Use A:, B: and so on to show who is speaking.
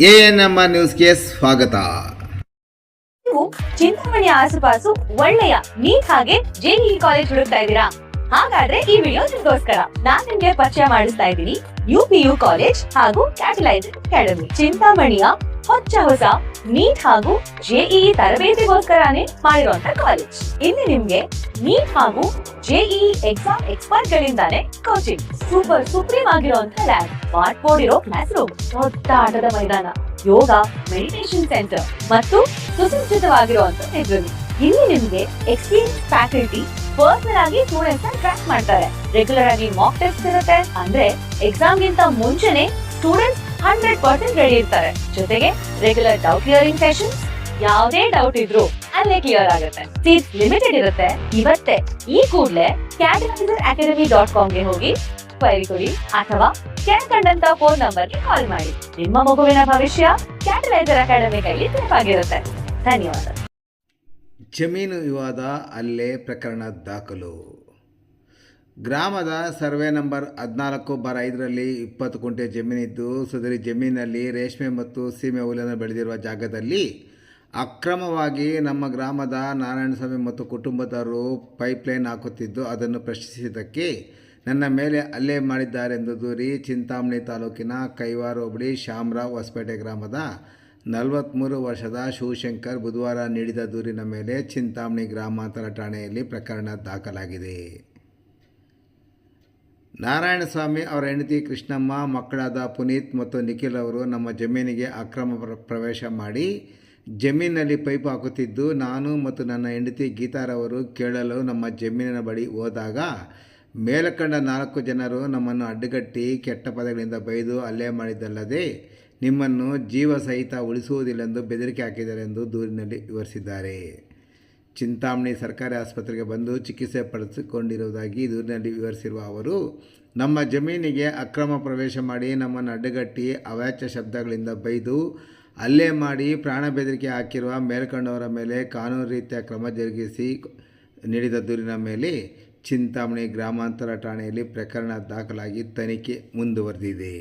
A: ANMR ನ್ಯೂಸ್ಗೆ ಸ್ವಾಗತ.
B: ನೀವು ಚಿಂತಾಮಣಿಯ ಆಸುಪಾಸು ಒಳ್ಳೆಯ ನೀಟ್ ಹಾಗೆ ಜೆಇಇ ಕಾಲೇಜ್ ಹುಡುಕ್ತಾ ಇದ್ದೀರಾ? ಹಾಗಾದ್ರೆ ಈ ವಿಡಿಯೋ ನಿಮಗೋಸ್ಕರ. ನಾನ್ ನಿಮ್ಗೆ ಪರಿಚಯ ಮಾಡಿಸ್ತಾ ಇದ್ದೀನಿ ಯುಪಿಯು ಕಾಲೇಜ್ ಹಾಗೂ ಕ್ಯಾಟಲೈಸರ್ ಅಕಾಡೆಮಿ. ಚಿಂತಾಮಣಿಯ ಹೊಸ ನೀಟ್ ಹಾಗೂ ಜೆಇಇ ತರಬೇತಿಗೋಸ್ಕರನೇ ಮಾಡಿರುವಂತ ಕಾಲೇಜ್. ಇಲ್ಲಿ ನಿಮ್ಗೆ ನೀಟ್ ಹಾಗೂ ಜೆಇಇ ಎಕ್ಸಾಮ್ ಎಕ್ಸ್ಪರ್ಟ್ ಗಳಿಂದಾನೇ ಕೋಚಿಂಗ್, ಸೂಪರ್ ಸುಪ್ರೀಂ ಆಗಿರುವಂತ ಲ್ಯಾಬ್, ಸ್ಮಾರ್ಟ್ ಬೋರ್ಡ್ ಇರೋ ಕ್ಲಾಸ್ ರೂಮ್, ದೊಡ್ಡ ಆಟದ ಮೈದಾನ, ಯೋಗ, ಮೆಡಿಟೇಷನ್ ಸೆಂಟರ್ ಮತ್ತು ಸುಸಜ್ಜಿತವಾಗಿರುವಂತ ಲೈಬ್ರರಿ. ಇಲ್ಲಿ ನಿಮ್ಗೆ ಎಕ್ಸ್ಪೀರಿಯನ್ಸ್ ಫ್ಯಾಕಲ್ಟಿ ಪರ್ಸನಲ್ ಆಗಿ ಸ್ಟೂಡೆಂಟ್ಸ್ ನ ಟ್ರ್ಯಾಕ್ ಮಾಡ್ತಾರೆ. ರೆಗ್ಯುಲರ್ ಆಗಿ ಮಾಕ್ ಟೆಸ್ಟ್ ಇರುತ್ತೆ, ಅಂದ್ರೆ ಎಕ್ಸಾಮ್ ಗಿಂತ ಮುಂಚೆನೆ ಸ್ಟೂಡೆಂಟ್ಸ್ 100% ರೆಡಿ ಇರ್ತಾರೆ. ಜೊತೆಗೆ ರೆಗ್ಯುಲರ್ ಡೌಟ್ ಕ್ಲಿಯರಿಂಗ್ ಸೆಷನ್ಸ್, ಯಾವುದೇ ಡೌಟ್ ಇದ್ರು ಅಲ್ಲೇ ಕ್ಲಿಯರ್ ಆಗುತ್ತೆ. ಸೀಟ್ ಲಿಮಿಟೆಡ್ ಇರುತ್ತೆ. ಇವತ್ತೇ ಈ ಕೂಡಲೇ catalyzeracademy.com ಗೆ ಹೋಗಿ ಕ್ವೈರಿ ಕೊಡಿ ಅಥವಾ ಕೆಳಕಂಡಂತ ಫೋನ್ ನಂಬರ್ಗೆ ಕಾಲ್ ಮಾಡಿ. ನಿಮ್ಮ ಮಗುವಿನ ಭವಿಷ್ಯ ಕ್ಯಾಟಲೈಸರ್ ಅಕಾಡೆಮಿ ಕೈಲಿ ಸೇಫ್ ಆಗಿರುತ್ತೆ. ಧನ್ಯವಾದ.
A: ಜಮೀನು ವಿವಾದ, ಹಲ್ಲೆ ಪ್ರಕರಣ ದಾಖಲು. ಗ್ರಾಮದ ಸರ್ವೆ ನಂಬರ್ 14/5ರಲ್ಲಿ 20 ಕುಂಟೆ ಜಮೀನಿದ್ದು, ಸದರಿ ಜಮೀನಿನಲ್ಲಿ ರೇಷ್ಮೆ ಮತ್ತು ಸೀಮೆ ಹುಲ್ಲನ್ನು ಬೆಳೆದಿರುವ ಜಾಗದಲ್ಲಿ ಅಕ್ರಮವಾಗಿ ನಮ್ಮ ಗ್ರಾಮದ ನಾರಾಯಣಸ್ವಾಮಿ ಮತ್ತು ಕುಟುಂಬದವರು ಪೈಪ್ಲೈನ್ ಹಾಕುತ್ತಿದ್ದು, ಅದನ್ನು ಪ್ರಶ್ನಿಸಿದ್ದಕ್ಕೆ ನನ್ನ ಮೇಲೆ ಹಲ್ಲೆ ಮಾಡಿದ್ದಾರೆಂದು ದೂರಿ ಚಿಂತಾಮಣಿ ತಾಲೂಕಿನ ಕೈವಾರ ಹೋಬಳಿ ಶಾಮರಾವ್ ಹೊಸಪೇಟೆ ಗ್ರಾಮದ 43 ವರ್ಷದ ಶಿವಶಂಕರ್ ಬುಧವಾರ ನೀಡಿದ ದೂರಿನ ಮೇಲೆ ಚಿಂತಾಮಣಿ ಗ್ರಾಮಾಂತರ ಠಾಣೆಯಲ್ಲಿ ಪ್ರಕರಣ ದಾಖಲಾಗಿದೆ. ನಾರಾಯಣಸ್ವಾಮಿ ಅವರ ಹೆಂಡತಿ ಕೃಷ್ಣಮ್ಮ, ಮಕ್ಕಳಾದ ಪುನೀತ್ ಮತ್ತು ನಿಖಿಲ್ ಅವರು ನಮ್ಮ ಜಮೀನಿಗೆ ಅಕ್ರಮ ಪ್ರವೇಶ ಮಾಡಿ ಜಮೀನಿನಲ್ಲಿ ಪೈಪ್ ಹಾಕುತ್ತಿದ್ದು, ನಾನು ಮತ್ತು ನನ್ನ ಹೆಂಡತಿ ಗೀತಾರವರು ಕೇಳಲು ನಮ್ಮ ಜಮೀನಿನ ಬಳಿ ಹೋದಾಗ ಮೇಲಕಂಡ 4 ಜನರು ನಮ್ಮನ್ನು ಅಡ್ಡಗಟ್ಟಿ ಕೆಟ್ಟ ಪದಗಳಿಂದ ಬೈದು ಹಲ್ಲೆ ಮಾಡಿದ್ದಲ್ಲದೆ ನಿಮ್ಮನ್ನು ಜೀವ ಸಹಿತ ಉಳಿಸುವುದಿಲ್ಲೆಂದು ಬೆದರಿಕೆ ಹಾಕಿದರೆಂದು ದೂರಿನಲ್ಲಿ ವಿವರಿಸಿದ್ದಾರೆ. ಚಿಂತಾಮಣಿ ಸರ್ಕಾರಿ ಆಸ್ಪತ್ರೆಗೆ ಬಂದು ಚಿಕಿತ್ಸೆ ಪಡೆದುಕೊಂಡಿರುವುದಾಗಿ ದೂರಿನಲ್ಲಿ ವಿವರಿಸಿರುವ ಅವರು, ನಮ್ಮ ಜಮೀನಿಗೆ ಅಕ್ರಮ ಪ್ರವೇಶ ಮಾಡಿ ನಮ್ಮನ್ನು ಅಡ್ಡಗಟ್ಟಿ ಅವಾಚ್ಯ ಶಬ್ದಗಳಿಂದ ಬೈದು ಹಲ್ಲೆ ಮಾಡಿ ಪ್ರಾಣ ಬೆದರಿಕೆ ಹಾಕಿರುವ ಮೇಲ್ಕಂಡವರ ಮೇಲೆ ಕಾನೂನು ರೀತಿಯ ಕ್ರಮ ಜರುಗಿಸಿ ನೀಡಿದ ದೂರಿನ ಮೇಲೆ ಚಿಂತಾಮಣಿ ಗ್ರಾಮಾಂತರ ಠಾಣೆಯಲ್ಲಿ ಪ್ರಕರಣ ದಾಖಲಾಗಿ ತನಿಖೆ ಮುಂದುವರೆದಿದೆ.